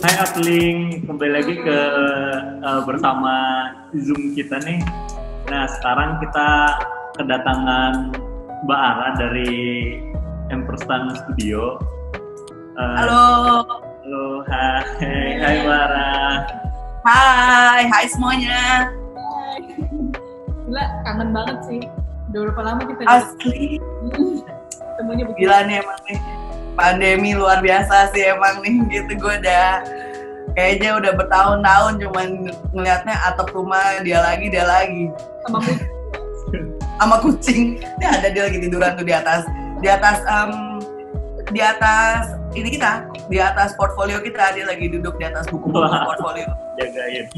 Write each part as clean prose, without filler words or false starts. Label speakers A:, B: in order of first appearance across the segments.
A: Hai Apling, kembali lagi ke bersama Zoom kita nih. Nah, sekarang kita kedatangan Mbak Ara dari Ampersand Studio.
B: Halo.
A: Halo, hai Mbak Ara.
B: Hai semuanya.
C: Hai. Gila, kangen banget sih. Udah berapa lama kita
B: Asli.
C: ketemunya begini.
B: Gila nih emang nih. Pandemi luar biasa sih emang nih gitu. Gue udah kayaknya udah bertahun-tahun cuman ngelihatnya atap rumah dia lagi
C: Sama kucing.
B: sama kucing. Dia ada dia lagi tiduran tuh di atas ini kita, di atas portfolio kita, dia lagi duduk di atas buku-buku portfolio.
A: Jagain.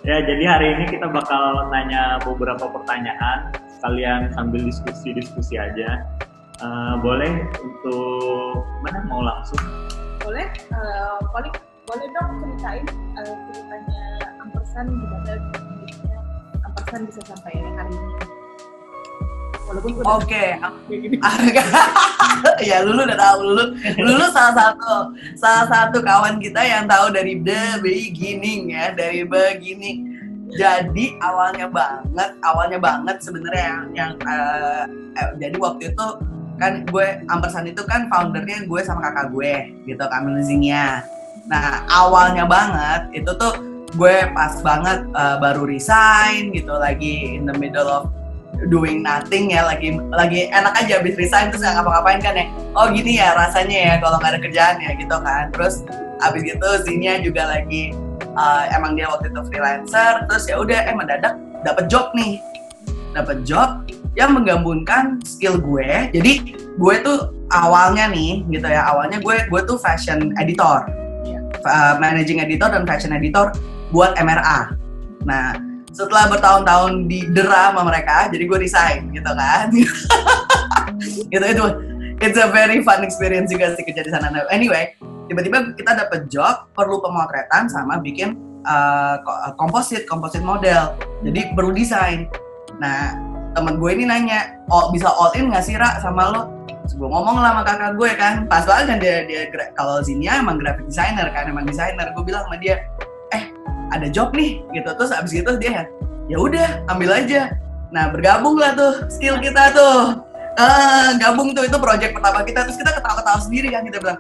A: Ya, jadi hari ini kita bakal nanya beberapa pertanyaan sekalian sambil diskusi aja. Boleh untuk mana mau langsung?
C: Boleh, boleh dong ceritain ceritanya Ampersand gimana bisnisnya Ampersand bisa sampai hari ini. Walaupun udah
B: Oke.
C: kayak gini.
B: Ya Lulu udah tahu. Lulu salah satu kawan kita yang tahu dari the beginning ya, dari beginning. Jadi awalnya banget sebenarnya yang jadi waktu itu kan gue Ampersand itu kan foundernya gue sama kakak gue gitu kan, managingnya. Nah awalnya banget itu tuh gue pas banget baru resign gitu, lagi in the middle of doing nothing ya, lagi enak aja habis resign terus nggak ngapa-ngapain kan ya. Oh gini ya rasanya ya kalau nggak ada kerjaan ya gitu kan. Terus abis gitu Zinia juga lagi emang dia waktu itu freelancer, terus ya udah mendadak dapet job yang menggabungkan skill gue. Jadi gue tuh awalnya nih gitu ya, awalnya gue tuh fashion editor, managing editor dan fashion editor buat MRA. Nah setelah bertahun-tahun didera sama mereka, jadi gue resign gitu kan. itu it's a very fun experience juga sih kerja di sana. Anyway, tiba-tiba kita dapet job perlu pemotretan sama bikin composite model. Jadi perlu desain. Nah temen gue ini nanya, bisa all in nggak sih Ra sama lo? Terus gue ngomong lah sama kakak gue kan, pas banget kan dia kalau Zinia emang graphic designer kan, emang designer. Gue bilang sama dia, ada job nih gitu. Terus abis gitu dia ya udah ambil aja. Nah bergabung lah tuh skill kita tuh, gabung tuh, itu project pertama kita. Terus kita ketawa-ketawa sendiri kan, kita bilang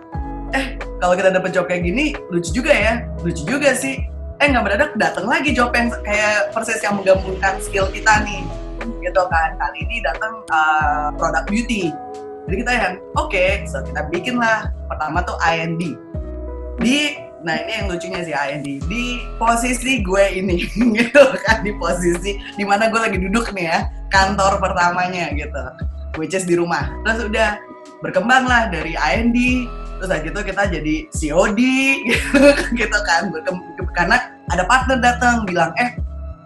B: kalau kita dapet job kayak gini lucu juga sih. Nggak mendadak datang lagi job yang kayak persis yang menggabungkan skill kita nih gitu kan. Kali ini datang product beauty. Jadi kita yang oke, so kita bikin lah pertama tuh IND. Nah ini yang lucunya sih, IND di posisi gue ini gitu kan, di posisi dimana gue lagi duduk nih ya, kantor pertamanya gitu, which is di rumah. Terus udah berkembang lah dari IND, terus aja gitu kita jadi COD gitu kan, karena ada partner datang bilang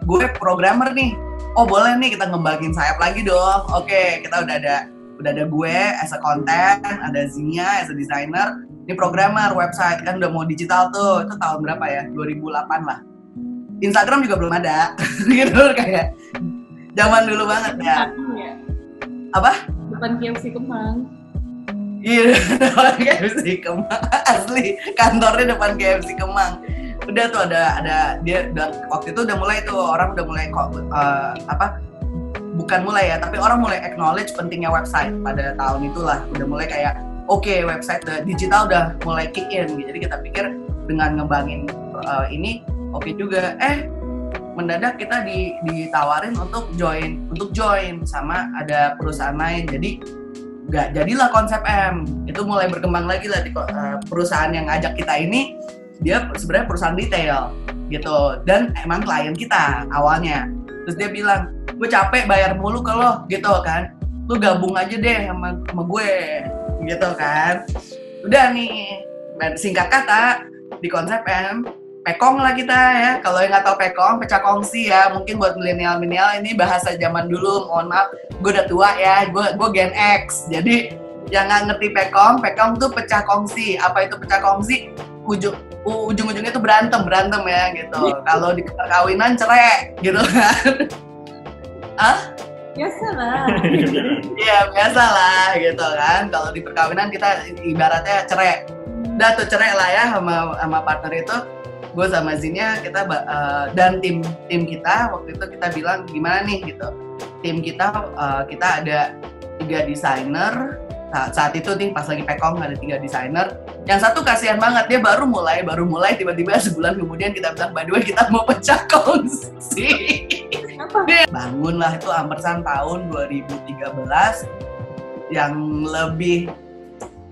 B: gue programmer nih, oh boleh nih kita ngembangin sayap lagi dong. Oke, kita udah ada gue as a content, ada Zinia as a designer, ini programmer website kan udah mau digital tuh. Itu tahun berapa ya? 2008 lah. Instagram juga belum ada. Gitu kayak zaman dulu banget ya. Apa?
C: Depan KFC Kemang.
B: Iya, depan KFC Kemang. Asli, kantornya depan KFC Kemang. Udah tuh ada dia waktu itu udah mulai tuh, orang udah mulai bukan mulai ya, tapi orang mulai acknowledge pentingnya website pada tahun itulah. Udah mulai kayak website digital udah mulai kick in. Jadi kita pikir dengan ngembangin ini oke juga. Mendadak kita ditawarin untuk join sama ada perusahaan lain. Jadi jadilah Konsep M. Itu mulai berkembang lagi lah di perusahaan yang ngajak kita ini. Dia sebenarnya perusahaan retail gitu, dan emang klien kita awalnya. Terus dia bilang, gue capek bayar mulu ke lo gitu kan, lu gabung aja deh sama gue gitu kan. Udah nih, singkat kata di Konsep M, pekong lah kita ya. Kalau yang nggak tahu pekong, pecah kongsi ya. Mungkin buat milenial ini bahasa zaman dulu, mohon maaf, gue udah tua ya, gue Gen X. Jadi yang nggak ngerti pekong tuh pecah kongsi. Apa itu pecah kongsi? Ujung-ujungnya tuh berantem ya gitu. Kalau di perkawinan cerai gitu kan.
C: Biasa lah.
B: Iya biasa lah gitu kan. Kalau di perkawinan kita ibaratnya cerai. udah tuh cerai lah ya sama partner itu. Gue sama Zinnya kita dan tim kita waktu itu kita bilang gimana nih gitu. Tim kita ada 3 desainer. Saat itu nih pas lagi Pekong ada 3 desainer. Yang satu kasihan banget, dia baru mulai tiba-tiba sebulan kemudian kita bilang, by the way kita mau pecah kongsi. Bangun lah itu Ampersand tahun 2013 yang lebih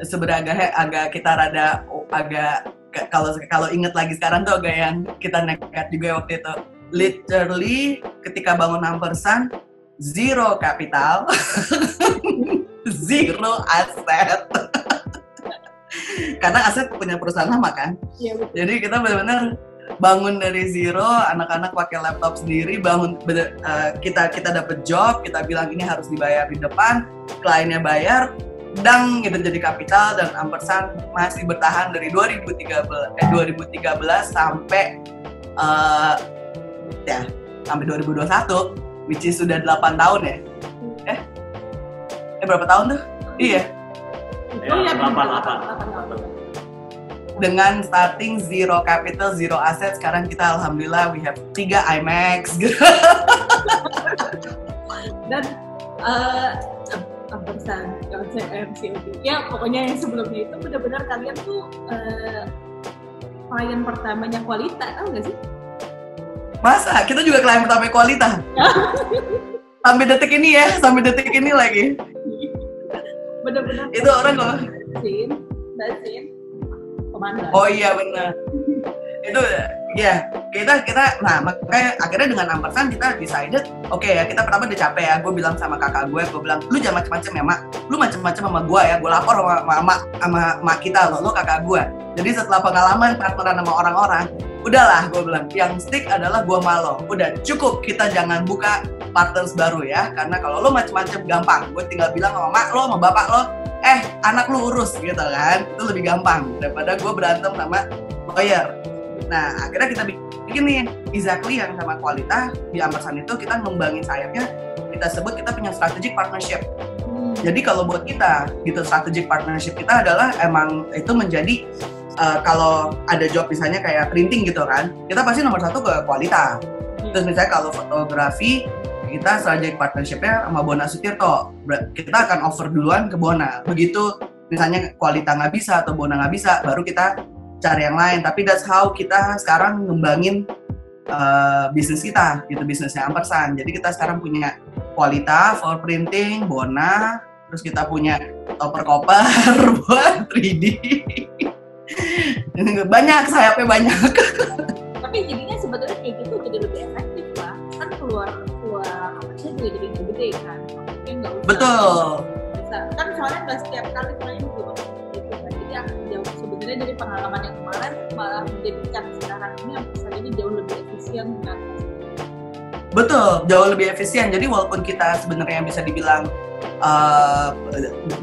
B: sebenarnya agak kita rada agak kalau inget lagi sekarang tuh agak yang kita nekat juga waktu itu. Literally ketika bangun Ampersand, zero capital, zero aset. Karena aset punya perusahaan lama kan.
C: Iya, betul.
B: Jadi kita benar-benar bangun dari zero, anak-anak pakai laptop sendiri, kita dapet job, kita bilang ini harus dibayar di depan, kliennya bayar. Dang gitu jadi kapital, dan Ampersand masih bertahan dari 2013 sampai sampai 2021, which is sudah 8 tahun ya. Berapa tahun tuh? Iya.
C: Itu ya
A: 8.
B: Dengan starting zero capital, zero asset, sekarang kita alhamdulillah we have 3 IMAX.
C: Dan Ampersand, LCM, COD, ya pokoknya yang sebelumnya itu benar-benar kalian tuh klien pertamanya Qualita, tahu nggak sih?
B: Masa? Kita juga klien pertama Qualita. Sampai detik ini lagi.
C: Benar-benar.
B: Itu orang kalau
C: Dasin, komandan.
B: Oh iya benar. Itu ya kita nah makanya akhirnya dengan Ampersand kita decided oke ya, kita pertama udah capek ya. Gue bilang sama kakak gue bilang lu jangan macem-macem ya mak, lu macem-macem sama gue ya, gue lapor sama mak kita lo kakak gue. Jadi setelah pengalaman partneran sama orang-orang, udahlah gue bilang yang stick adalah gue malo, udah cukup, kita jangan buka partners baru ya, karena kalau lo macem-macem gampang, gue tinggal bilang sama mak lo sama bapak lo, anak lu urus gitu kan, itu lebih gampang daripada gue berantem sama lawyer. Nah akhirnya kita bikin nih exactly yang sama Qualita di Ampersand itu, kita ngembangin sayapnya, kita sebut kita punya strategic partnership. Jadi kalau buat kita gitu, strategic partnership kita adalah emang itu menjadi kalau ada job misalnya kayak printing gitu kan, kita pasti nomor 1 ke Qualita. Terus misalnya kalau fotografi, kita strategic partnership-nya sama Bona Sutirto, kita akan offer duluan ke Bona. Begitu misalnya Qualita nggak bisa atau Bona nggak bisa, baru kita cari yang lain. Tapi that's how kita sekarang ngembangin bisnis kita, gitu, bisnisnya Ampersand. Jadi kita sekarang punya Qualita for printing, Bona, terus kita punya koper buat 3D. Banyak, sayapnya banyak.
C: Tapi jadinya sebetulnya kayak gitu jadi lebih efektif lah. Kan keluar komersial juga jadi gede kan. Maksudnya nggak usah.
B: Betul.
C: Bisa. Kan soalnya nggak setiap kali klien juga gitu kan. Jadi jauh sebenarnya dari pengalaman yang kemarin malah menjadikan sekarang ini Ampersand ini jauh lebih efisien kan.
B: Betul, jauh lebih efisien. Jadi walaupun kita sebenarnya bisa dibilang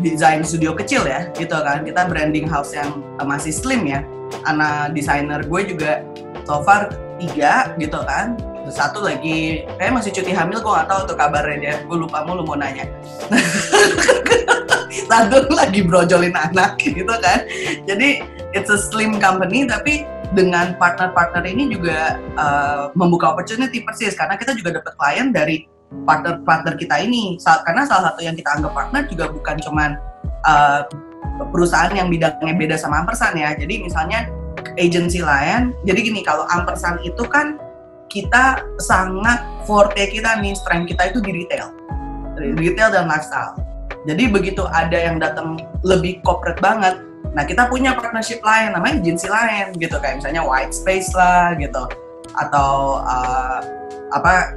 B: desain studio kecil ya, gitu kan. Kita branding house yang masih slim ya. Anak desainer gue juga so far 3 gitu kan. Terus 1 lagi kayak masih cuti hamil, gue nggak tahu tuh kabarnya dia. Gue lupa mulu mau nanya. 1 lagi brojolin anak gitu kan. Jadi it's a slim company, tapi dengan partner-partner ini juga membuka opportunity persis, karena kita juga dapat klien dari partner-partner kita ini. Karena salah satu yang kita anggap partner juga bukan cuman perusahaan yang bidangnya beda sama Ampersand ya. Jadi misalnya agency lain. Jadi gini, kalau Ampersand itu kan kita sangat forte kita nih, strength kita itu di retail dan lifestyle. Jadi begitu ada yang datang lebih corporate banget, nah kita punya partnership lain, namanya agency lain gitu, kayak misalnya White Space lah gitu, atau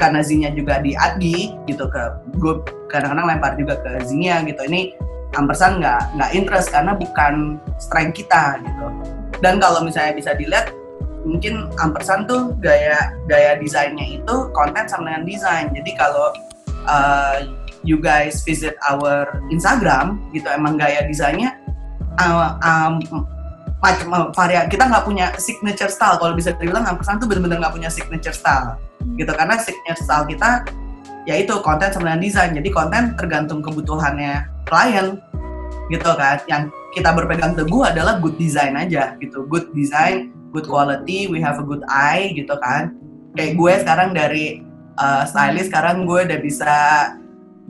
B: karena Zinya juga di Adi gitu, ke gue kadang-kadang lempar juga ke Zinya gitu. Ini Ampersand nggak interest karena bukan strength kita gitu. Dan kalau misalnya bisa dilihat, mungkin Ampersand tuh gaya desainnya itu konten sama dengan desain. Jadi kalau you guys visit our Instagram gitu, emang gaya desainnya macam varian. Kita nggak punya signature style. Kalau bisa dibilang Ampersand tuh benar-benar nggak punya signature style gitu, karena signature style kita yaitu konten sama dengan desain. Jadi konten tergantung kebutuhannya klien gitu kan. Yang kita berpegang teguh adalah good design aja gitu, good design, good quality, we have a good eye gitu kan. Kayak gue sekarang dari stylist, sekarang gue udah bisa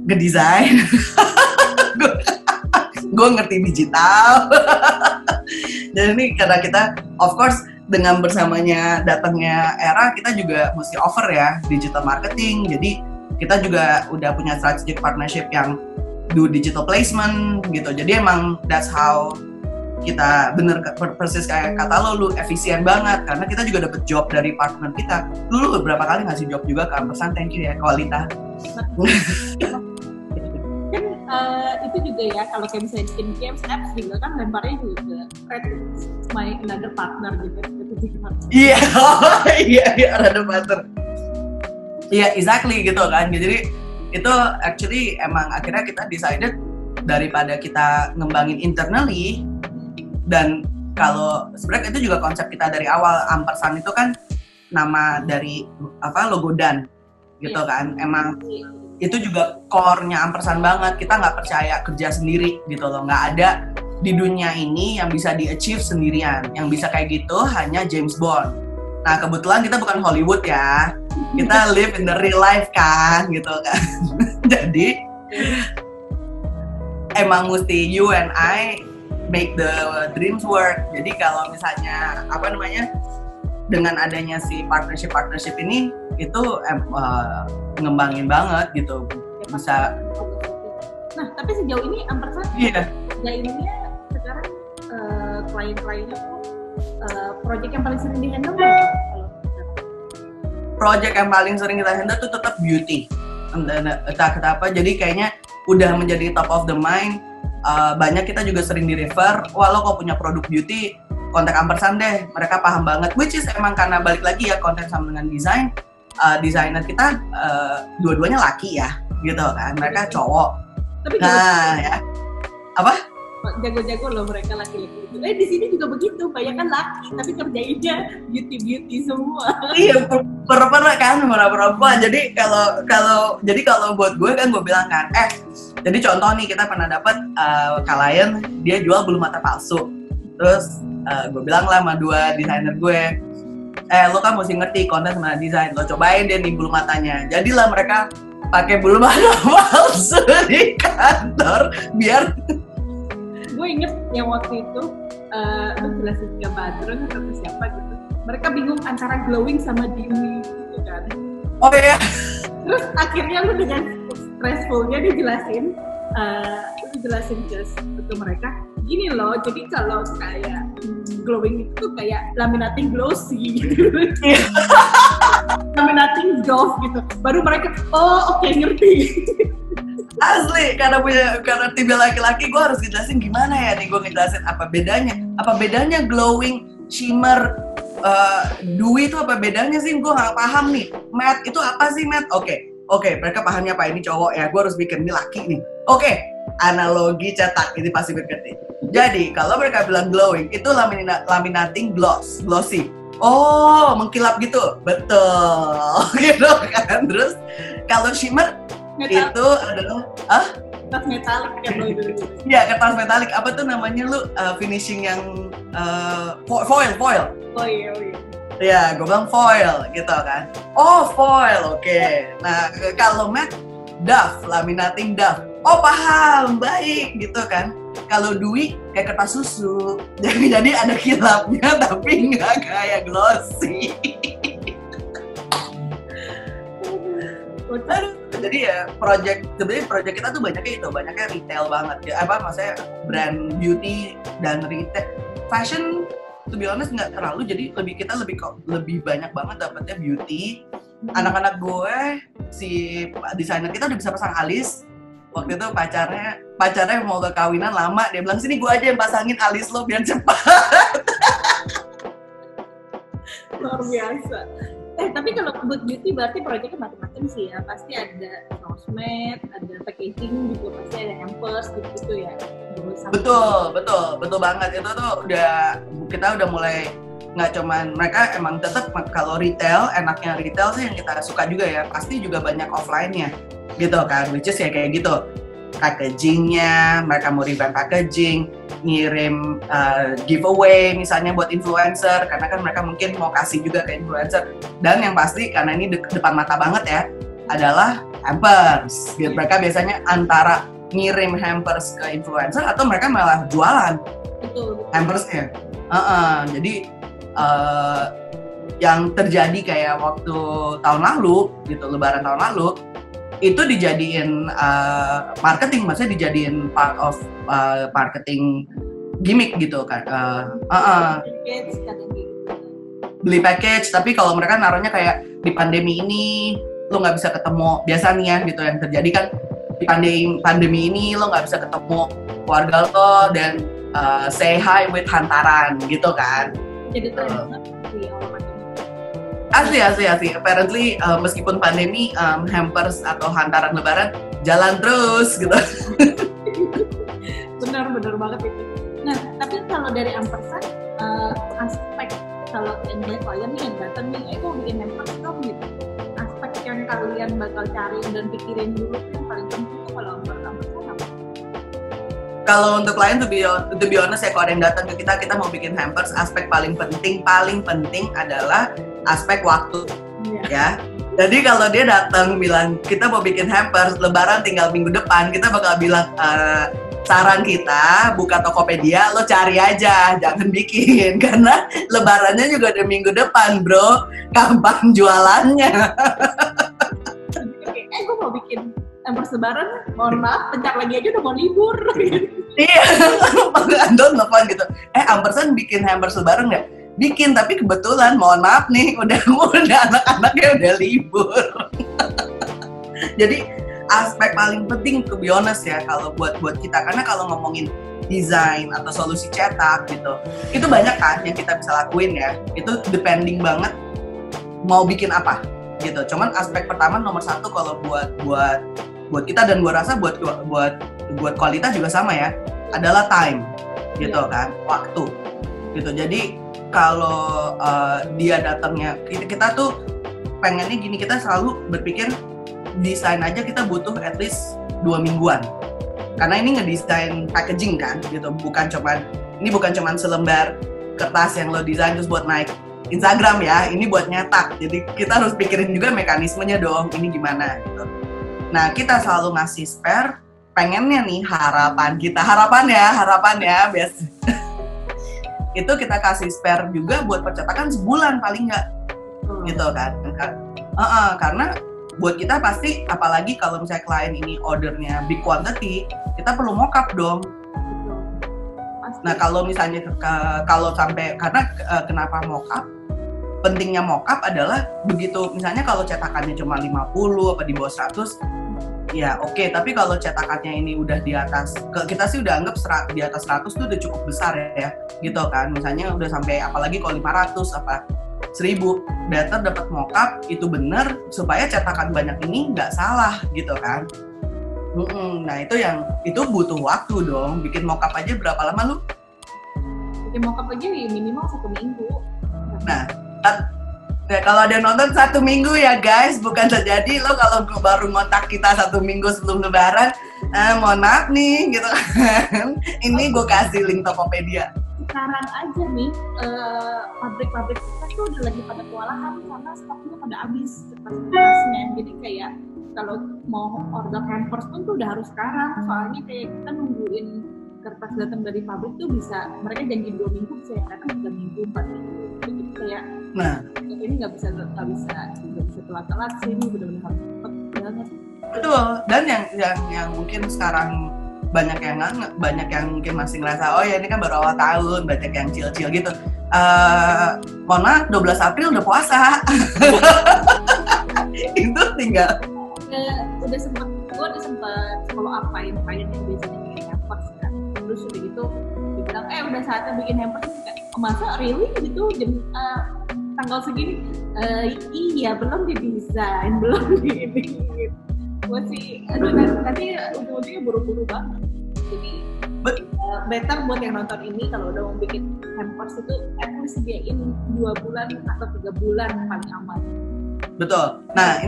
B: ngedesain, gue ngerti digital. Jadi ini karena kita, of course, dengan bersamanya datangnya era, kita juga mesti offer ya digital marketing. Jadi kita juga udah punya strategic partnership yang do digital placement gitu. Jadi emang that's how kita bener persis kayak kata lu efisien banget karena kita juga dapet job dari partner kita. Lu beberapa kali ngasih job juga ke Ampersand, thank you ya Kualita.
C: Kan itu juga ya, kalau kayak misalnya bikin games apps juga kan lemparnya juga ke Red my another partner gitu.
B: Iya, iya another partner. Iya, exactly gitu kan. Jadi itu actually emang akhirnya kita decided daripada kita ngembangin internally, dan kalau sebenarnya itu juga konsep kita dari awal. Ampersand itu kan nama dari logo Dan gitu kan. Emang itu juga core-nya Ampersand banget. Kita nggak percaya kerja sendiri gitu loh. Nggak ada di dunia ini yang bisa di-achieve sendirian. Yang bisa kayak gitu hanya James Bond. Nah kebetulan kita bukan Hollywood ya. Kita live in the real life kan gitu kan. Jadi emang mesti you and I make the dreams work. Jadi kalau misalnya dengan adanya si partnership ini itu ngembangin banget gitu, bisa.
C: Nah tapi sejauh ini Ampersand jainnya sekarang klien-kliennya project yang paling sering di-handle
B: project yang paling sering kita handle tuh tetap beauty, entah kenapa. Jadi kayaknya udah menjadi top of the mind. Banyak kita juga sering di-refer, wah lo kok punya produk beauty, kontak Ampersand deh, mereka paham banget. Which is emang karena balik lagi ya, konten sama dengan desain, desainer kita dua-duanya laki ya, gitu kan, mereka cowok.
C: Tapi
B: ya. Apa?
C: Jago-jago loh mereka laki-laki itu. Di sini juga begitu, banyak kan laki, tapi kerjainnya beauty semua. Iya,
B: perempuan. Jadi kalau buat gue kan gue bilang kan, jadi contoh nih kita pernah dapat klien dia jual bulu mata palsu. Terus gue bilang lah sama dua desainer gue, lo kan mesti ngerti konten sama desain, lo cobain deh nih bulu matanya. Jadilah mereka pakai bulu mata palsu di kantor biar.
C: Gue inget yang waktu itu gue jelasin ke Badrun atau ke siapa gitu, mereka bingung antara glowing sama dewy gitu kan.
B: Oh iya.
C: Terus akhirnya lu dengan stressfulnya dijelasin ke mereka, gini loh, jadi kalau kayak glowing itu kayak laminating glossy gitu. Laminating doff gitu, baru mereka oke, ngerti.
B: Asli, karena tipe laki-laki gue harus ngejelasin gimana ya nih gue ngejelasin apa bedanya glowing, shimmer, dewy itu apa bedanya sih, gue nggak paham nih. Matte itu apa sih matte? Oke, mereka pahamnya apa, ini cowok ya, gue harus bikin ini laki nih. Oke, analogi cetak ini pasti berarti. Jadi kalau mereka bilang glowing itu laminating glossy. Oh, mengkilap gitu, betul, gitu kan. Terus kalau shimmer metal. Itu adalah
C: kertas metalik kan lo itu.
B: Iya, kertas metalik. Apa tuh namanya lu finishing yang foil.
C: Oh iya.
B: Iya, gue bilang foil gitu kan. Oh, foil. Oke. Nah, kalau matte laminating doff. Oh, paham. Baik gitu kan. Kalau dewy kayak kertas susu. Jadi ada kilapnya tapi nggak kayak glossy. Jadi ya project kita tuh banyaknya retail banget ya, maksudnya brand beauty dan retail. Fashion to be honest nggak terlalu, jadi kita lebih banyak banget dapetnya beauty. Anak-anak gue, si desainer kita udah bisa pasang alis. Waktu itu pacarnya mau ke kawinan lama, dia bilang sini gue aja yang pasangin alis lo biar cepat.
C: Luar biasa. Tapi kalau buat beauty berarti proyeknya macam-macam sih ya. Pasti ada sosmed, ada packaging juga, pasti ada hampers gitu ya.
B: Betul banget. Itu tuh kita udah mulai, nggak cuman mereka, emang tetap kalau retail, enaknya retail sih yang kita suka juga ya. Pasti juga banyak offline-nya gitu kan, which is ya kayak gitu. packagingnya, mereka mau revamp packaging, ngirim giveaway misalnya buat influencer, karena kan mereka mungkin mau kasih juga ke influencer. Dan yang pasti karena ini depan mata banget ya, adalah hampers. Gitu. Mereka biasanya antara ngirim hampers ke influencer atau mereka malah jualan hampersnya. Jadi yang terjadi kayak waktu tahun lalu gitu, Lebaran tahun lalu itu dijadiin marketing, maksudnya dijadiin part of marketing gimmick gitu kan. Beli package, tapi kalau mereka naruhnya kayak di pandemi ini lo nggak bisa ketemu, biasanya gitu yang terjadi kan di pandemi ini lo nggak bisa ketemu keluarga lo dan say hi with hantaran gitu kan. Jadi asli. Apparently meskipun pandemi, hampers atau hantaran Lebaran jalan terus gitu.
C: Benar banget itu. Nah, tapi kalau dari Ampersan, aspek kalau ini klien nih yang datang nih, aku bikin hampers dong gitu. Aspek yang kalian bakal cari dan pikirin dulu yang paling penting tuh kalau Ampersan apa?
B: Kalau untuk klien to be honest ya, kalau ada yang datang ke kita mau bikin hampers, aspek paling penting adalah aspek waktu, ya. Jadi kalau dia datang bilang kita mau bikin hampers, Lebaran tinggal minggu depan, kita bakal bilang saran kita buka Tokopedia, lo cari aja, jangan bikin karena Lebarannya juga ada minggu depan, bro. Kapan jualannya?
C: Gue mau bikin hampers Lebaran, mohon maaf, bentar lagi aja udah mau libur.
B: Iya, Andon telepon gitu. Ampersan bikin hampers Lebaran nggak? Bikin, tapi kebetulan mohon maaf nih, udah anak-anaknya udah libur. Jadi aspek paling penting to be honest ya kalau buat kita, karena kalau ngomongin desain atau solusi cetak gitu, itu banyak kan yang kita bisa lakuin ya. Itu depending banget mau bikin apa gitu. Cuman aspek pertama nomor satu kalau buat kita, dan gua rasa buat kualitas juga sama ya, adalah time gitu kan, waktu gitu. Jadi kalau dia datangnya, kita tuh pengennya gini, kita selalu berpikir desain aja kita butuh at least 2 mingguan, karena ini ngedesain packaging kan gitu, bukan cuman selembar kertas yang lo desain terus buat naik Instagram ya, ini buat nyetak. Jadi kita harus pikirin juga mekanismenya dong, ini gimana gitu. Nah, kita selalu ngasih spare, pengennya nih harapan ya biasa. Itu kita kasih spare juga buat percetakan sebulan paling nggak, gitu kan. Karena buat kita pasti, apalagi kalau misalnya klien ini ordernya big quantity, kita perlu mock-up dong. Nah kalau misalnya kalau sampai, karena kenapa mock-up? Pentingnya mock-up adalah begitu, misalnya kalau cetakannya cuma 50 apa di bawah 100, ya oke, tapi kalau cetakannya ini udah di atas, kita sih udah anggap di atas 100 tuh udah cukup besar ya, gitu kan. Misalnya udah sampai, apalagi kalau 500 apa 1000, better dapat mock-up itu bener supaya cetakan banyak ini nggak salah gitu kan. Nah itu butuh waktu dong. Bikin mock-up aja berapa lama lu?
C: Bikin mock-up aja minimal 1 minggu.
B: Nah kalau ada nonton 1 minggu ya guys, bukan terjadi lo kalau baru ngontak kita 1 minggu sebelum Lebaran, mohon maaf nih gitu kan. Ini gue kasih link Tokopedia.
C: Sekarang aja nih pabrik-pabrik kita tuh udah lagi pada kewalahan karena stoknya pada habis kertas-kertasnya. Jadi kayak kalau mau order hampers pun tuh udah harus sekarang, soalnya kayak kita nungguin kertas datang dari pabrik tuh bisa, mereka janji 2 minggu bisa datang 3 minggu, 4 minggu. Jadi kayak ini nggak bisa telat-telat sih, ini benar-benar harus cepet banget.
B: Betul. Dan yang mungkin sekarang banyak yang mungkin masih ngerasa, oh ya ini kan baru awal tahun, banyak yang chill gitu. Mohon maaf, 12 April udah puasa. Itu tinggal.
C: Gue udah sempet follow up klien yang biasanya bikin hampers kan. Terus udah gitu dibilang, udah saatnya bikin hampers. Masa really gitu tanggal segini? Iya, belum didesain, belum dibikin. Gue sih, nanti ujung-ujungnya buru-buru banget. Jadi better buat yang nonton ini, kalau udah mau bikin hampers itu at least sediain 2 bulan atau 3 bulan paling aman.
B: Betul. Nah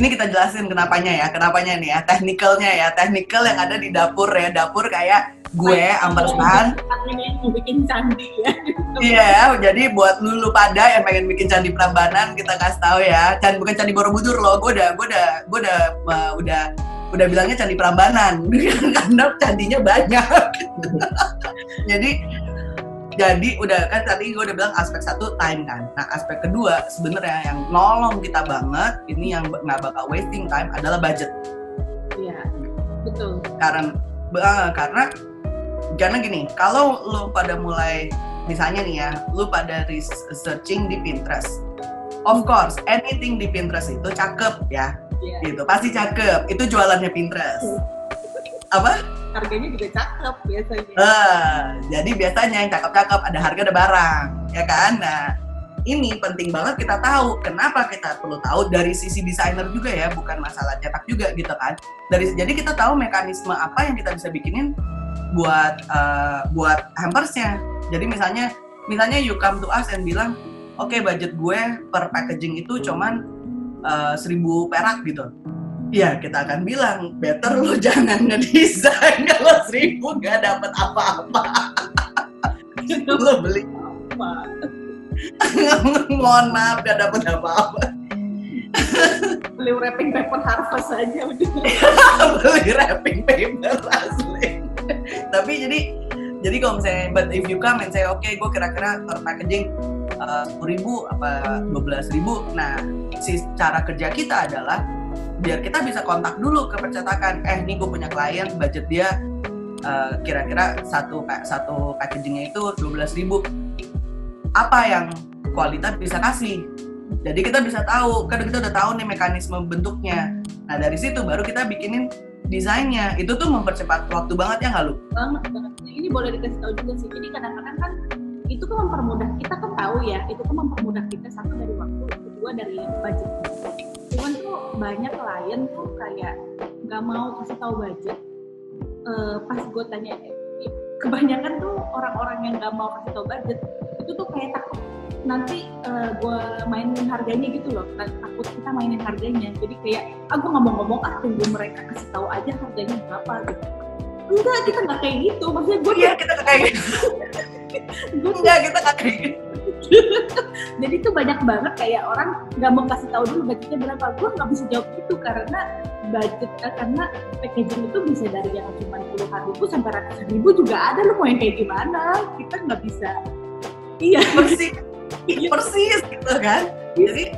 B: ini kita jelasin kenapanya nih ya, teknikal yang ada di dapur ya, dapur kayak gue ampersand.
C: Yang mau bikin candi ya.
B: Iya, jadi buat lu pada yang pengen bikin candi Prambanan, kita kasih tahu ya, bukan candi Borobudur loh, gue udah bilangnya candi Prambanan karena candinya banyak. jadi udah kan tadi gue udah bilang aspek satu time kan. Nah aspek kedua sebenarnya yang nolong kita banget, ini yang nggak bakal wasting time adalah budget.
C: Iya, betul.
B: Karena gini, kalau lo pada mulai misalnya nih ya, lo pada searching di Pinterest, of course anything di Pinterest itu cakep ya, gitu pasti cakep, itu jualannya Pinterest. Apa?
C: Harganya juga cakep biasanya.
B: Jadi biasanya yang cakep-cakep ada harga ada barang, ya kan? Nah ini penting banget kita tahu. Kenapa kita perlu tahu dari sisi desainer juga ya, bukan masalah cetak juga gitu kan? Jadi kita tahu mekanisme apa yang kita bisa bikinin buat hampersnya. Jadi misalnya you come to us and bilang, oke, budget gue per packaging itu cuman 1.000 perak gitu. Ya kita akan bilang, better lo jangan ngedesain kalau 1.000 gak dapet apa-apa. Lo beli apa? Mohon maaf gak dapet apa-apa.
C: Beli wrapping paper Harvest aja udah.
B: Beli wrapping paper asli. Tapi jadi kalau misalnya, but if you come and say, oke, gue kira-kira per packaging 10.000 apa 12.000, nah si cara kerja kita adalah biar kita bisa kontak dulu ke percetakan, nih gue punya klien, budget dia kira-kira satu packagingnya itu 12.000, apa yang kualitas bisa kasih. Jadi kita bisa tahu, kan kita udah tahu nih mekanisme bentuknya. Nah dari situ baru kita bikinin desainnya. Itu tuh mempercepat waktu banget ya nggak lu?
C: Banget. Ini boleh dikasih tahu juga sih. Jadi kadang-kadang kan itu kan mempermudah, kita kan tahu ya, itu kan mempermudah kita, satu dari waktu, kedua dari budget. Cuman tuh banyak klien tuh kayak nggak mau kasih tahu budget. Pas gue tanya, kebanyakan tuh orang-orang yang nggak mau kasih tahu budget itu tuh kayak takut nanti gue mainin harganya gitu loh, takut kita mainin harganya. Jadi kayak gue nggak mau ngomong, tunggu mereka kasih tahu aja harganya berapa gitu. Enggak, kita nggak kayak gitu. Maksudnya gue
B: kita nggak kayak gitu. Enggak, kita nggak kayak gitu.
C: Jadi tuh banyak banget kayak orang nggak mau kasih tahu dulu budgetnya berapa. Gue nggak bisa jawab itu karena karena packaging itu bisa dari yang cuma puluhan ribu sampai ratusan ribu juga ada. Lu mau yang kayak gimana? Kita nggak bisa. Iya
B: persis gitu kan. Jadi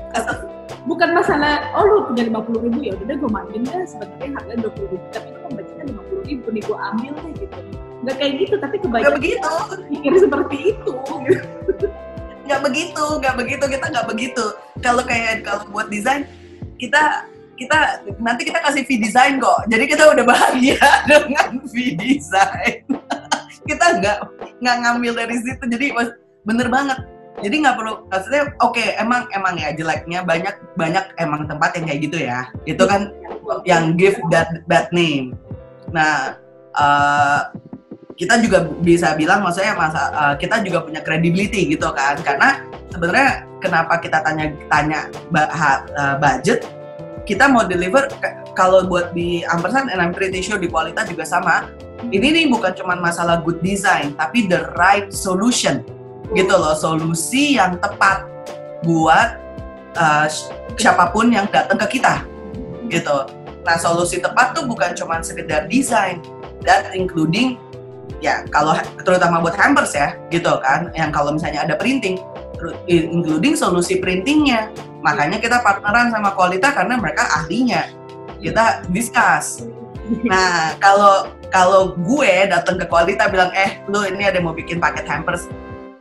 C: bukan masalah lu punya 50.000 ya udah gue mainin deh, sebenarnya harganya 20.000 tapi itu kan budgetnya 50.000 nih gue ambil deh gitu. Nggak kayak gitu, tapi kebanyakan pikir seperti itu.
B: Nggak begitu, kita nggak begitu. Kalau buat desain kita nanti kita kasih fee design kok. Jadi kita udah bahagia dengan fee design. Kita nggak ngambil dari situ. Jadi bener banget. Jadi nggak perlu, maksudnya oke, emang ya jeleknya banyak emang tempat yang kayak gitu ya. Itu kan yang give that bad name. Nah kita juga bisa bilang, maksudnya kita juga punya credibility gitu kan, karena sebenarnya kenapa kita tanya budget, kita mau deliver kalau buat di ampersand, and I'm pretty sure di kualitas juga sama. Ini nih bukan cuma masalah good design, tapi the right solution gitu loh, solusi yang tepat buat siapapun yang datang ke kita gitu. Nah solusi tepat tuh bukan cuma sekedar desain, that including ya kalau terutama buat hampers ya gitu kan, yang kalau misalnya ada printing, including solusi printingnya. Makanya kita partneran sama Qualita karena mereka ahlinya, kita discuss. Nah kalau gue datang ke Qualita bilang, lu ini ada mau bikin paket hampers,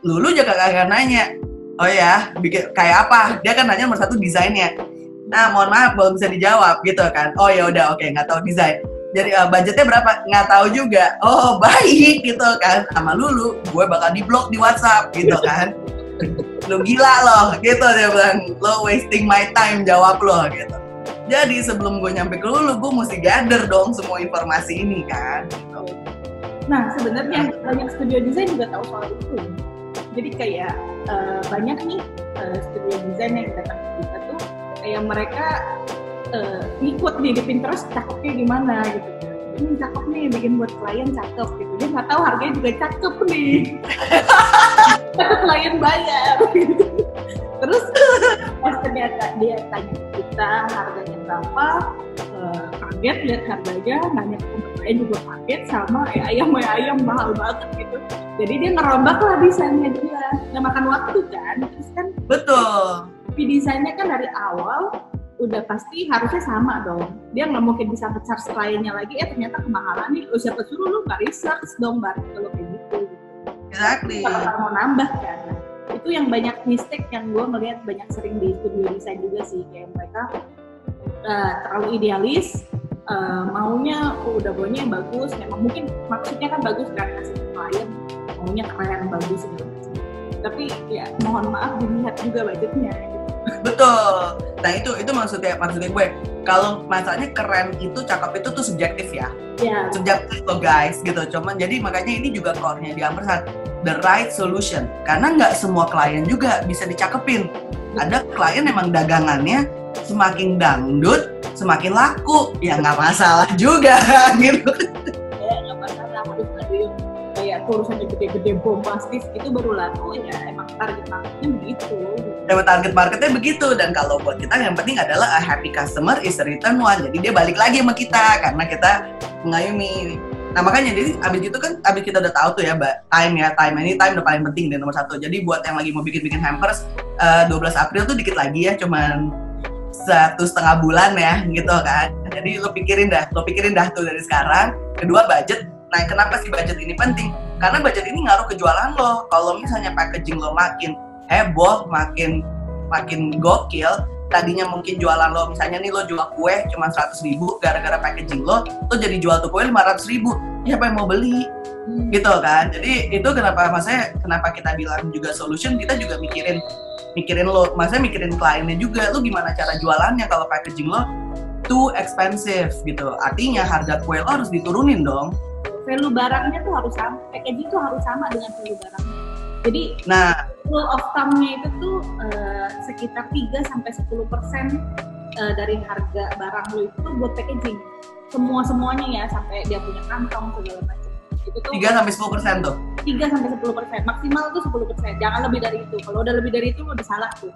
B: lu juga kagak nanya, oh ya bikin kayak apa, dia kan nanya nomor satu desainnya. Nah mohon maaf belum bisa dijawab gitu kan, oh ya udah oke, nggak tahu desain. Jadi budgetnya berapa? Nggak tahu juga. Oh baik gitu kan. Sama lu gue bakal di-block di WhatsApp gitu kan. Lu gila loh gitu, dia bilang, lo wasting my time jawab lo gitu. Jadi sebelum gue nyampe ke lu gue mesti gather dong semua informasi ini kan gitu.
C: Nah sebenarnya banyak studio desain juga tahu soal itu. Jadi kayak banyak nih studio desain yang datang ke kita tuh kayak mereka ngikut nih di Pinterest cakepnya gimana gitu. Ini cakep nih, bikin buat klien cakep gitu. Dia nggak tahu harganya juga cakep nih. Tapi klien bayar gitu. Terus pas ternyata dia tanya kita harganya berapa, kaget lihat harganya, nanya ke tempat lain juga kaget, sama ayam mahal banget gitu. Jadi dia ngerombak lah desainnya dia, nggak makan waktu kan. Terus kan
B: Betul.
C: tapi desainnya kan dari awal udah pasti harusnya sama dong. Dia nggak mungkin bisa nge-charge kliennya lagi, ternyata kemahalan nih. Siapa suruh lu nggak research dong Bar kalau kayak gitu.
B: Exactly.
C: Kalau mau nambah kan. Itu yang banyak mistake yang gue ngelihat banyak sering di studio desain juga sih, kayak mereka terlalu idealis, maunya udah yang bagus, memang mungkin maksudnya kan bagus kan kasih ke klien, maunya keren bagus gitu. Tapi ya mohon maaf dilihat juga budgetnya. Gitu.
B: Betul. Nah itu maksudnya gue. Kalau masalahnya keren itu, cakep itu tuh subjektif ya.
C: Ya.
B: Subjektif loh guys gitu. Cuman jadi makanya ini juga core-nya di Ampersand, the right solution. Karena nggak semua klien juga bisa dicakepin. Ada klien emang dagangannya semakin dangdut, semakin laku. Ya nggak masalah juga gitu.
C: Ya nggak masalah, harus ada yang kayak tulisannya gede-gede bombastis itu baru laku, ya emang target marketnya begitu.
B: Emang target marketnya begitu, dan kalau buat kita yang penting adalah a happy customer is a return one. Jadi dia balik lagi sama kita karena kita mengayomi. Nah makanya jadi abis kita udah tahu tuh ya time udah paling penting deh nomor 1. Jadi buat yang lagi mau bikin hampers 12 April tuh dikit lagi ya, cuman 1,5 bulan ya gitu kan. Jadi lo pikirin dah tuh dari sekarang. Kedua, budget. Nah kenapa sih budget ini penting? Karena budget ini ngaruh ke jualan lo. Kalau misalnya packaging lo makin heboh, makin gokil, tadinya mungkin jualan lo, misalnya nih lo jual kue cuma 100.000, gara-gara packaging lo jadi jual tuh kue 500.000, siapa yang mau beli? Gitu kan. Jadi itu kenapa kita bilang juga solution, kita juga mikirin lo, maksudnya mikirin kliennya juga, lo gimana cara jualannya kalau packaging lo too expensive gitu. Artinya harga kue lo harus diturunin dong.
C: Value barangnya tuh harus sama, packaging tuh harus sama dengan value barangnya. Jadi rule of thumb-nya itu tuh sekitar 3-10% dari harga barang lo itu tuh buat packaging. Semuanya ya, sampai dia punya kantong segala macam. Itu tuh
B: 3-10% tuh.
C: 3-10%, maksimal tuh 10%. Jangan lebih dari itu. Kalau udah lebih dari itu udah salah tuh.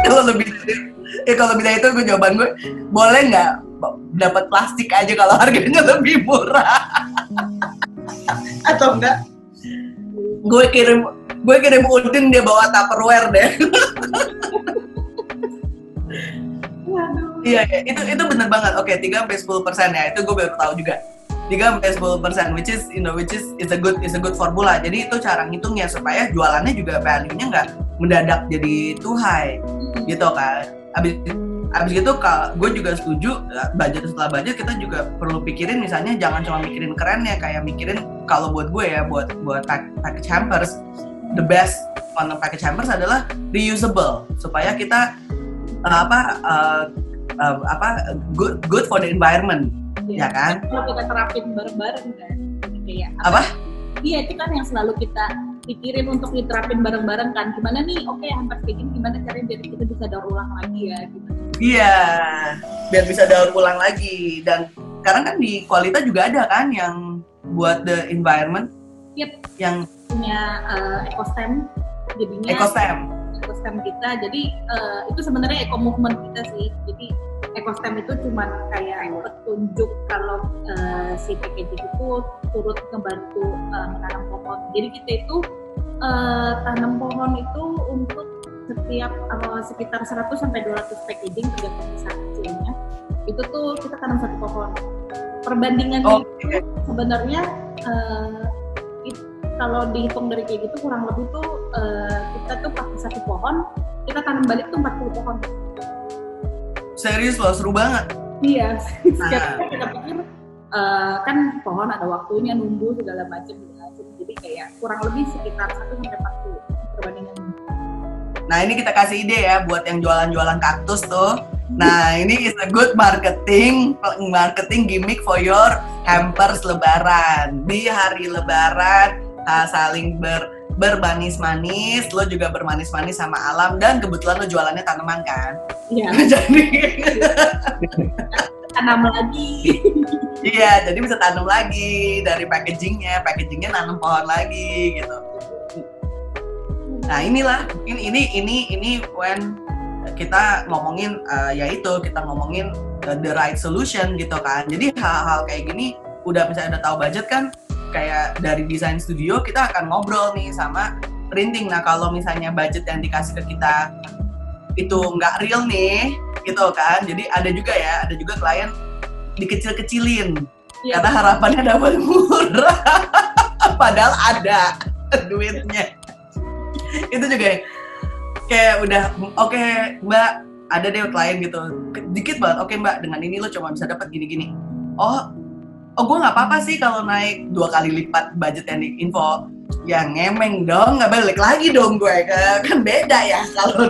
B: Kalau lebih dari itu jawaban gue, boleh nggak dapat plastik aja kalau harganya lebih murah? Atau enggak gue kirim Udin, dia bawa Tupperware deh. Iya, itu bener banget. Oke, 3-10% ya, itu gue baru tahu juga. 3-10%, which is a good formula. Jadi itu cara ngitungnya supaya jualannya juga value-nya nggak mendadak jadi too high, gitu kan. Abis itu gue juga setuju, setelah budget kita juga perlu pikirin, misalnya jangan cuma mikirin kerennya, kayak mikirin kalau buat gue ya, buat package hampers, the best on package hampers adalah reusable, supaya kita good for the environment. Ya kan?
C: Kalau kita terapin bareng-bareng kan, kayak
B: apa?
C: Iya, itu kan yang selalu kita pikirin untuk diterapin bareng-bareng kan. Gimana nih? Oke, hampers kayak gini, gimana caranya biar kita bisa daur ulang lagi ya? Gimana?
B: Iya, biar bisa daur ulang lagi. Dan sekarang kan di Qualita juga ada kan yang buat the environment.
C: Yep.
B: Yang
C: punya ekostem, jadinya. Ekostem kita. Jadi itu sebenarnya eco movement kita sih. Jadi ekostem itu cuma kayak petunjuk kalau si packaging itu turut membantu menanam pohon. Jadi kita itu tanam pohon itu untuk setiap sekitar 100-200 packaging, tergantung besar kecilnya. Itu tuh kita tanam 1 pohon. Perbandingannya itu sebenarnya kalau dihitung dari kayak gitu kurang lebih tuh kita tuh pakai 1 pohon, kita tanam balik tuh 40 pohon.
B: Serius loh, seru banget.
C: Iya, sekarang kita pikir kan pohon ada waktunya nunggu segala macam, jadi kayak kurang lebih sekitar 1-40 perbandingannya. Nah
B: ini kita kasih ide ya buat yang jualan kaktus tuh. Nah ini is a good marketing gimmick for your hampers lebaran. Di hari lebaran saling bermanis-manis, lo juga bermanis-manis sama alam, dan kebetulan lo jualannya tanaman kan?
C: Iya.
B: Jadi
C: Tanam lagi.
B: iya, jadi bisa tanam lagi dari packagingnya nanam pohon lagi gitu. Nah inilah, ini when kita ngomongin kita ngomongin the right solution gitu kan. Jadi hal-hal kayak gini misalnya udah tahu budget kan, kayak dari desain studio kita akan ngobrol nih sama printing. Nah kalau misalnya budget yang dikasih ke kita itu nggak real nih gitu kan, jadi ada juga klien dikecil-kecilin karena harapannya dapat murah padahal ada duitnya. Itu juga kayak udah oke, Mbak, ada deh klien gitu dikit banget, oke Mbak, dengan ini lo cuma bisa dapat gini-gini. Oh gue nggak apa-apa sih kalau naik 2 kali lipat budget yang di info. Ya ngemeng dong, nggak balik lagi dong gue, kan beda ya kalau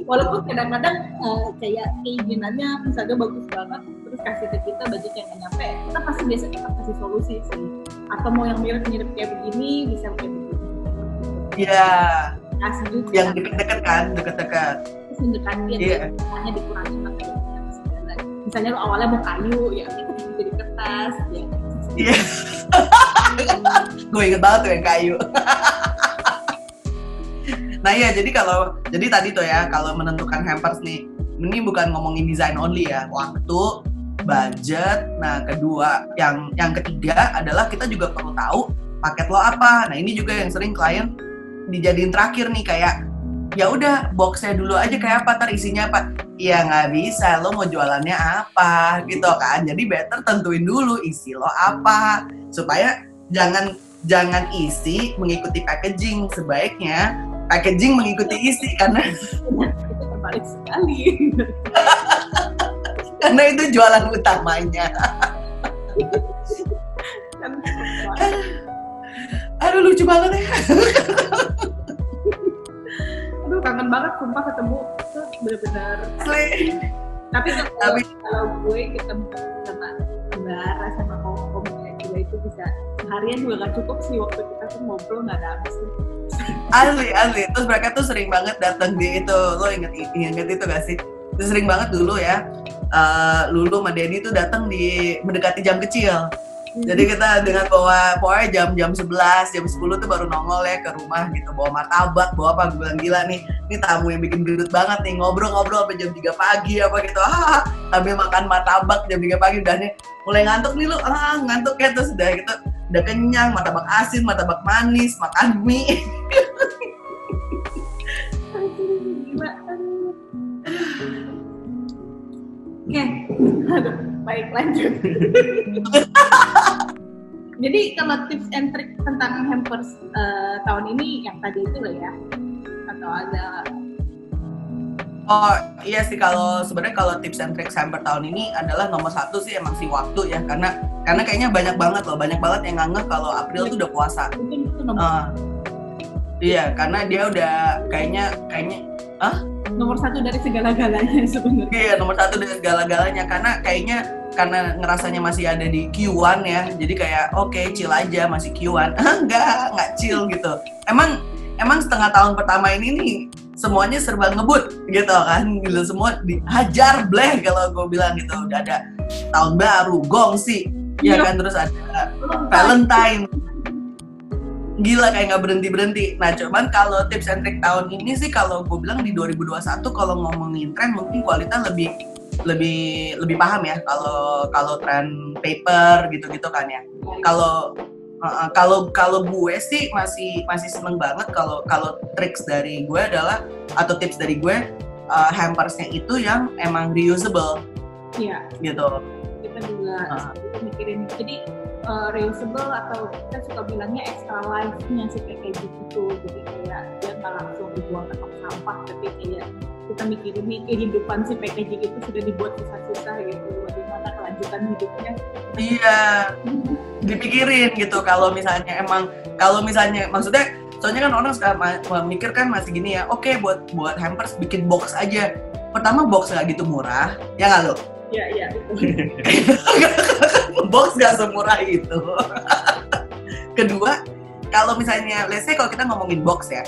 C: Walaupun kadang-kadang kayak keinginannya misalnya bagus banget, terus kasih ke kita budget yang nggak nyampe, kita pasti biasa kita kasih solusi sih. Atau mau yang mirip-mirip kayak begini, bisa kayak begini.
B: Iya.
C: Kasih juga.
B: Yang deket-deket kan, deket-deket.
C: Terus mendekatin, hanya dikurangin materialnya segala. Misalnya lo awalnya mau kayu, ya kita jadi kertas, ya.
B: Iya. Gue inget banget tuh yang kayu. Nah iya, jadi tadi tuh ya, kalau menentukan hampers nih, ini bukan ngomongin design only ya, waktu, budget. Nah kedua, yang ketiga adalah kita juga perlu tahu paket lo apa. Nah ini juga yang sering klien dijadiin terakhir nih, kayak ya udah boxnya dulu aja kayak apa, isinya apa. Ya nggak bisa, lo mau jualannya apa gitu kan. Jadi better tentuin dulu isi lo apa, supaya jangan isi mengikuti packaging, sebaiknya packaging mengikuti isi, karena
C: itu terbalik sekali.
B: Karena itu jualan utamanya. Aduh lucu banget ya.
C: Aduh kangen banget sumpah ketemu, itu benar-benar. Tapi kalau gue ketemu sama Mbak sama Kom juga itu bisa seharian juga gak cukup sih, waktu kita tuh ngobrol nggak ada habis.
B: Asli. Terus mereka tuh sering banget datang di itu, lo inget itu gak sih? Itu sering banget dulu ya. Lulu sama Denny tuh datang mendekati jam kecil. Jadi kita dengan pokoknya jam 11, jam 10 tuh baru nongol ya ke rumah gitu, bawa martabak, bawa apa, gue bilang gila nih tamu yang bikin gendut banget nih, ngobrol-ngobrol sampai jam 3 pagi apa gitu, sambil makan martabak jam 3 pagi, udah nih mulai ngantuk nih lu, ngantuk ya, terus udah kenyang, martabak asin, martabak manis, makan mie.
C: Oke, baik lanjut. Jadi kalau tips and trick tentang hampers tahun ini yang tadi itu lah ya, atau ada?
B: Oh iya sih, sebenarnya kalau tips and trick hamper tahun ini adalah nomor 1 sih emang sih waktu ya, karena kayaknya banyak banget yang nganggep kalau April tuh udah puasa.
C: Mungkin itu nomor.
B: Iya, karena dia udah kayaknya
C: nomor 1 dari segala-galanya sebenarnya. Iya,
B: nomor 1 dari segala-galanya, karena ngerasanya masih ada di Q1 ya, jadi kayak oke, chill aja, masih Q1. Nggak chill gitu. Emang setengah tahun pertama ini nih semuanya serba ngebut gitu kan, gitu, semua dihajar bleh kalau gue bilang gitu. Udah ada tahun baru, gongsi, ya kan, terus ada Valentine. Gila kayak nggak berhenti. Nah cuman kalau tips and trick tahun ini sih, kalau gue bilang di 2021 kalau ngomongin tren mungkin kualitas lebih paham ya, kalau tren paper gitu kan ya. Kalau gue sih masih seneng banget kalau tricks dari gue adalah, atau tips dari gue, hampersnya itu yang emang reusable.
C: Iya.
B: Gitu.
C: Kita juga mikirin, jadi reusable atau kita suka bilangnya extra life-nya si packaging itu, jadi kayak dia nggak langsung dibuang ke tong sampah, tapi kayak kita mikirin nih kehidupan si packaging itu sudah dibuat susah-susah gitu, bagaimana kelanjutan hidupnya. Iya,
B: dipikirin gitu. Kalau misalnya maksudnya, soalnya kan orang suka mikir kan masih gini ya, oke, buat hampers bikin box aja. Pertama, box nggak gitu murah, ya nggak lo?
C: Iya.
B: Box nggak semurah itu. Kedua, kalau misalnya let's say kalau kita ngomongin box ya,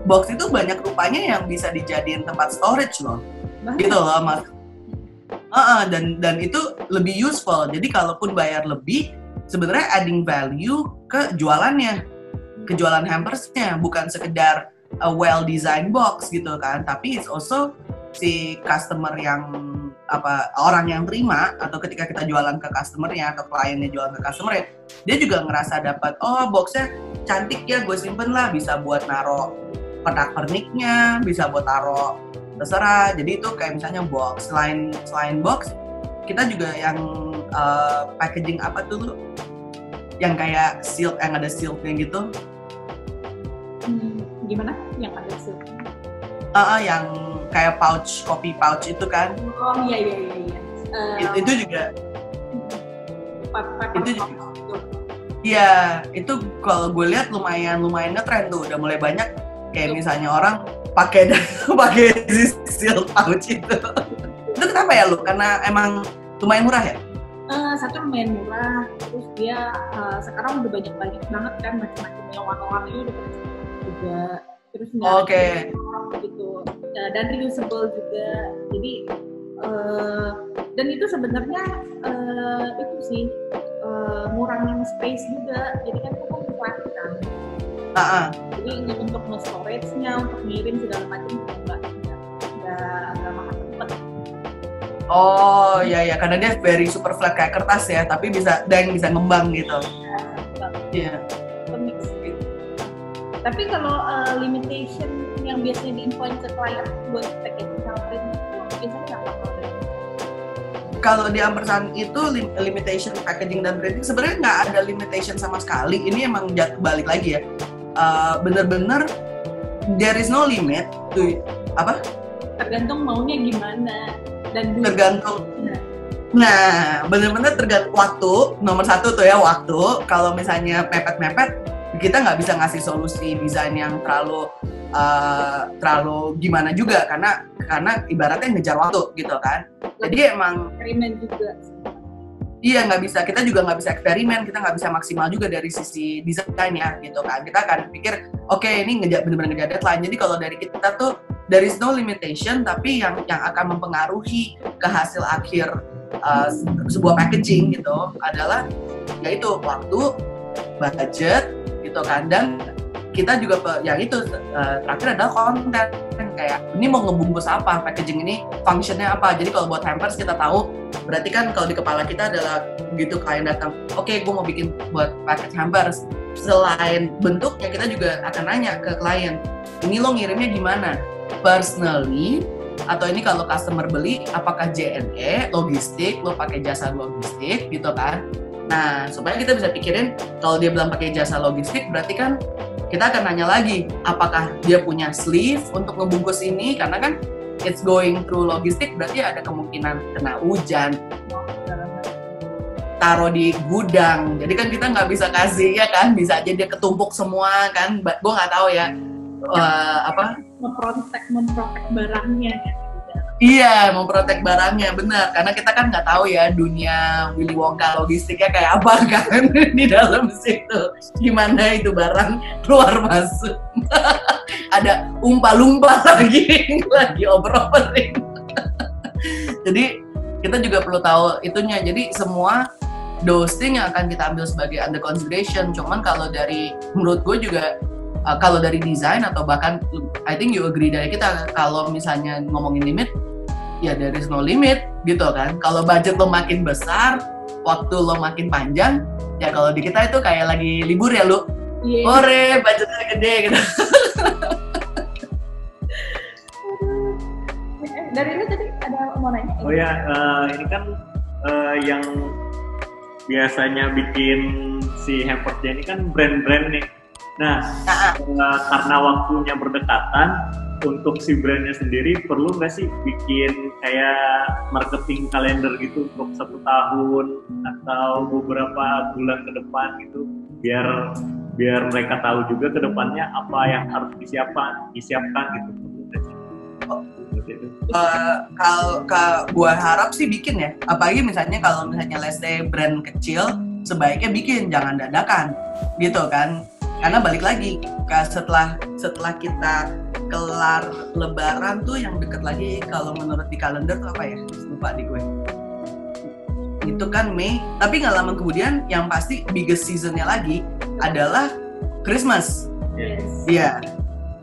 B: box itu banyak rupanya yang bisa dijadiin tempat storage loh. Gitu loh Mas. Dan itu lebih useful. Jadi kalaupun bayar lebih, sebenarnya adding value ke jualannya, ke jualan hampersnya, bukan sekedar a well designed box gitu kan, tapi it's also si customer yang orang yang terima, atau ketika kita jualan ke customernya atau kliennya jualan ke customernya, dia juga ngerasa dapat, oh boxnya cantik ya, gue simpen lah, bisa buat naro pernak-perniknya, bisa buat taro terserah. Jadi itu kayak misalnya box. Selain box, kita juga yang packaging apa tuh, yang kayak seal, yang ada sealnya gitu.
C: Gimana? Yang ada seal?
B: Yang kayak pouch, kopi pouch itu kan.
C: Oh iya.
B: Itu juga.
C: Itu juga.
B: Iya, itu kalau gue lihat lumayan ngetren tuh, udah mulai banyak kayak misalnya orang pakai seal pouch itu. Itu kenapa ya lu? Karena emang lumayan murah ya?
C: Satu lumayan murah, terus dia sekarang udah banyak banget kan macam-macam yang warna-warninya udah banyak juga, terus nggak gitu, dan reusable juga. Jadi dan itu sebenarnya itu sih ngurangin space juga. Jadi kan itu kan plastik kan. Jadi untuk storage-nya, untuk ngirim segala macam nggak makan tempat.
B: Oh iya, karena dia very super flat kayak kertas ya, tapi bisa ngembang gitu. Iya.
C: Mix gitu. Tapi kalau limitation yang biasanya diinfoin ke klien buat packaging sama print itu biasanya apa?
B: Kalau di Ampersand itu limitation packaging dan printing sebenarnya nggak ada limitation sama sekali. Ini emang balik lagi ya. Bener-bener there is no limit tuh. Apa?
C: Tergantung maunya gimana dan
B: tergantung. Nah, bener-bener tergantung waktu. Nomor satu tuh ya, waktu. Kalau misalnya mepet-mepet, kita nggak bisa ngasih solusi desain yang terlalu gimana juga, karena ibaratnya ngejar waktu gitu kan. Jadi emang
C: eksperimen juga.
B: Iya, nggak bisa, kita juga nggak bisa eksperimen, kita nggak bisa maksimal juga dari sisi desainnya gitu kan. Kita akan pikir, oke, ini benar-benar ngejar deadline. Jadi kalau dari kita tuh there is no limitation, tapi yang akan mempengaruhi ke hasil akhir sebuah packaging gitu adalah yaitu waktu, budget gitu kan, dan kita juga yang itu terakhir adalah konten, kayak ini mau ngebungkus apa, packaging ini functionnya apa. Jadi kalau buat hampers kita tahu, berarti kan kalau di kepala kita adalah begitu klien datang, oke, gue mau bikin buat package hampers, selain bentuknya kita juga akan nanya ke klien, ini lo ngirimnya gimana, personally, atau ini kalau customer beli apakah JNE, logistik, lo pakai jasa logistik gitu kan. Nah, supaya kita bisa pikirin, kalau dia bilang pakai jasa logistik, berarti kan kita akan nanya lagi, apakah dia punya sleeve untuk ngebungkus ini, karena kan it's going through logistik, berarti ada kemungkinan kena hujan, taruh di gudang, jadi kan kita nggak bisa kasih, ya kan, bisa aja dia ketumpuk semua kan, gue nggak tahu ya,
C: memprotek barangnya kan.
B: Iya, memprotek barangnya, benar. Karena kita kan nggak tahu ya dunia Willy Wonka logistiknya kayak apa kan di dalam situ. Gimana itu barang keluar masuk. Ada umpa-lumpa lagi oper-operin. Jadi kita juga perlu tahu itunya. Jadi semua those things yang akan kita ambil sebagai under consideration. Cuman kalau dari, menurut gue juga, kalau dari desain atau bahkan I think you agree dari kita, kalau misalnya ngomongin limit, ya there is no limit gitu kan. Kalau budget lo makin besar, waktu lo makin panjang, ya kalau di kita itu kayak lagi libur ya lu, ore budgetnya gede gitu.
C: Dari lu tadi ada mau nanya?
A: Oh ya, ini kan yang biasanya bikin si hampersnya ini kan brand-brand nih. Nah, karena waktunya berdekatan, untuk si brandnya sendiri perlu nggak sih bikin kayak marketing kalender gitu untuk 1 tahun atau beberapa bulan ke depan gitu, biar mereka tahu juga ke depannya apa yang harus disiapkan gitu.
B: Kalau gue harap sih bikin ya, apalagi misalnya kalau misalnya let's say brand kecil, sebaiknya bikin, jangan dadakan gitu kan. Karena balik lagi setelah kita kelar Lebaran tuh yang deket lagi kalau menurut di kalender tuh apa ya? Lupa di gue. Itu kan Mei, tapi nggak lama kemudian yang pasti biggest seasonnya lagi adalah Christmas.
C: Yes.
B: Iya,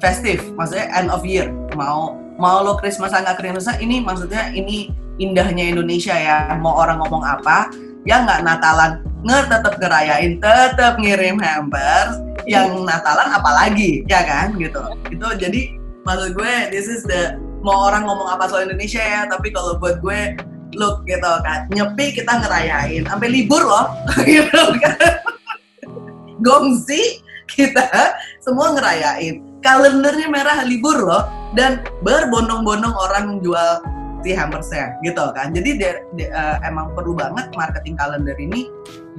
B: festive, maksudnya end of year. Mau lo Christmas nggak Christmas, ini maksudnya ini indahnya Indonesia ya. Mau orang ngomong apa, ya nggak Natalan, tetap ngerayain, tetap ngirim hampers. Yang Natalan apalagi, ya kan, gitu. Itu jadi maksud gue, this is the mau orang ngomong apa soal Indonesia ya, tapi kalau buat gue, look gitu kan, nyepi kita ngerayain, sampai libur loh, gitu kan. Gongsi kita semua ngerayain, kalendernya merah libur loh, dan berbondong-bondong orang jual si hampersnya gitu kan. Jadi emang perlu banget marketing kalender ini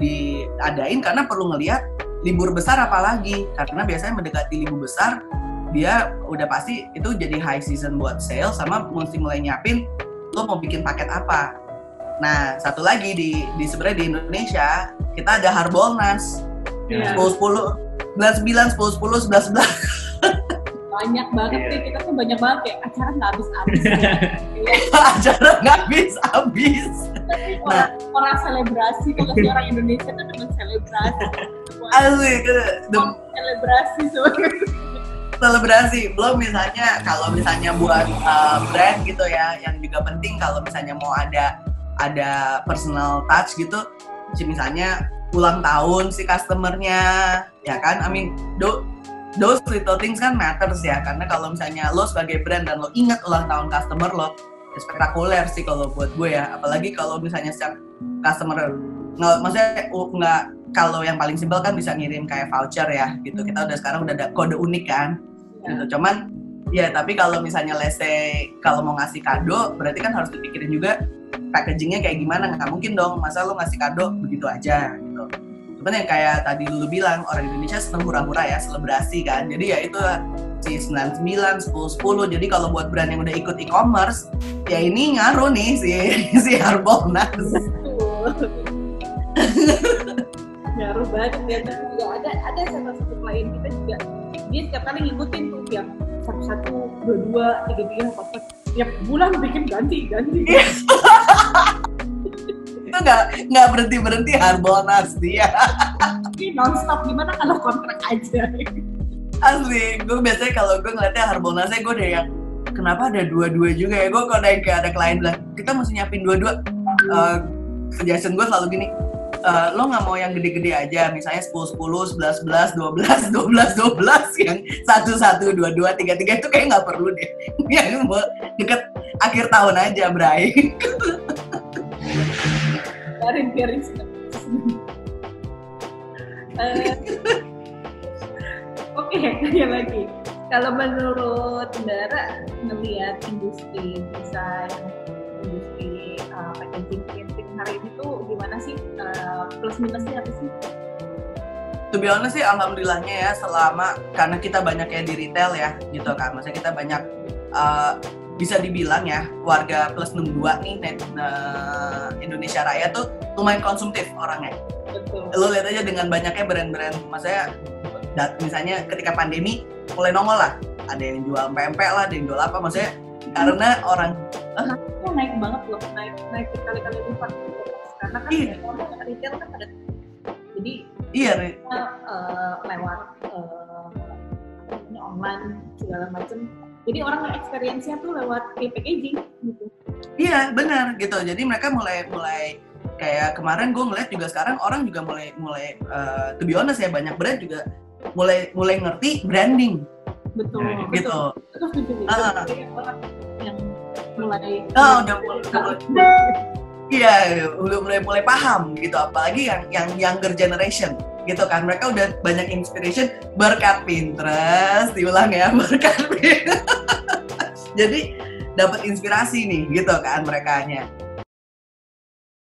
B: diadain karena perlu ngelihat libur besar apalagi, karena biasanya mendekati libur besar dia udah pasti itu jadi high season buat sales sama mesti mulai nyiapin lo mau bikin paket apa. Nah, satu lagi di sebenarnya di Indonesia kita ada Harbolnas. 10-10, 9-9, 10-10, 11-11.
C: Banyak banget nih, kita tuh banyak banget kayak acara nggak habis-habis.
B: Acara nggak habis-habis.
C: Orang selebrasi, kalau si orang Indonesia tuh dengan selebrasi.
B: Asli,
C: selebrasi semuanya.
B: Selebrasi, belum misalnya kalau misalnya buat brand gitu ya, yang juga penting kalau misalnya mau ada personal touch gitu, misalnya ulang tahun si customernya, ya kan? I mean, those little things kan matters ya, karena kalau misalnya lo sebagai brand dan lo ingat ulang tahun customer lo, ya spektakuler sih kalau buat gue ya. Apalagi kalau misalnya setiap customer, maksudnya nggak, kalau yang paling simpel kan bisa ngirim kayak voucher ya, gitu. Kita sekarang udah ada kode unik kan, gitu. Cuman ya tapi kalau misalnya let's say kalau mau ngasih kado, berarti kan harus dipikirin juga packagingnya kayak gimana. Nggak mungkin dong masa lo ngasih kado begitu aja gitu. Cuman yang kayak tadi lu bilang, orang Indonesia seneng hura-hura ya, selebrasi kan. Jadi ya itu si 99, 10-10. Jadi kalau buat brand yang udah ikut e-commerce, ya ini ngaruh nih si Harbolnas.
C: Ngaruh banget ya. Dan juga ada salah satu klien kita juga, dia setiap kali ngikutin tuh yang 1-1, 2-2, 3-3, 4-4. Tiap bulan bikin ganti.
B: Itu nggak berhenti Harbolnas dia.
C: Ini nonstop, gimana kalau kontrak aja?
B: Asli, gue biasanya kalau gue ngeliatnya Harbolnasnya gue deh yang kenapa ada 2-2 juga ya. Gue kalau ada klien bilang kita mesti nyiapin 2-2, suggestion gue selalu gini, lo nggak mau yang gede-gede aja, misalnya 10-10, 11-11, 12-12, yang 1-1, 2-2, 3-3 itu kayak nggak perlu deh. Yang deket akhir tahun aja, Bray.
C: Biarin Oke, tanya lagi. Kalau menurut Dara ngelihat industri desain, industri packaging printing hari ini tuh gimana sih? Plus minusnya apa sih?
B: To be honest sih, alhamdulillahnya ya, selama karena kita banyaknya di retail ya, gitu kan. Maksudnya kita banyak bisa dibilang ya, warga plus 62 nih Indonesia Raya tuh lumayan konsumtif orangnya.
C: Betul.
B: Lo lihat aja dengan banyaknya brand-brand, maksudnya misalnya ketika pandemi mulai nongol lah, ada yang jual pempek lah, ada yang jual apa, maksudnya karena orang
C: naik banget loh, naik berkali-kali lipat karena kan orang retail kan pada jadi lewat online segala macam. Jadi orang experience-nya tuh lewat packaging gitu.
B: Iya, benar gitu. Jadi mereka mulai kayak kemarin gue ngeliat juga sekarang orang juga mulai to be honest ya, banyak brand juga mulai ngerti branding.
C: Betul.
B: Gitu.
C: Terus juga orang yang mulai
B: udah mulai paham gitu, apalagi yang younger generation gitu kan, mereka udah banyak inspiration berkat Pinterest, diulang ya, berkat Pinterest. Jadi dapat inspirasi nih gitu kan merekanya.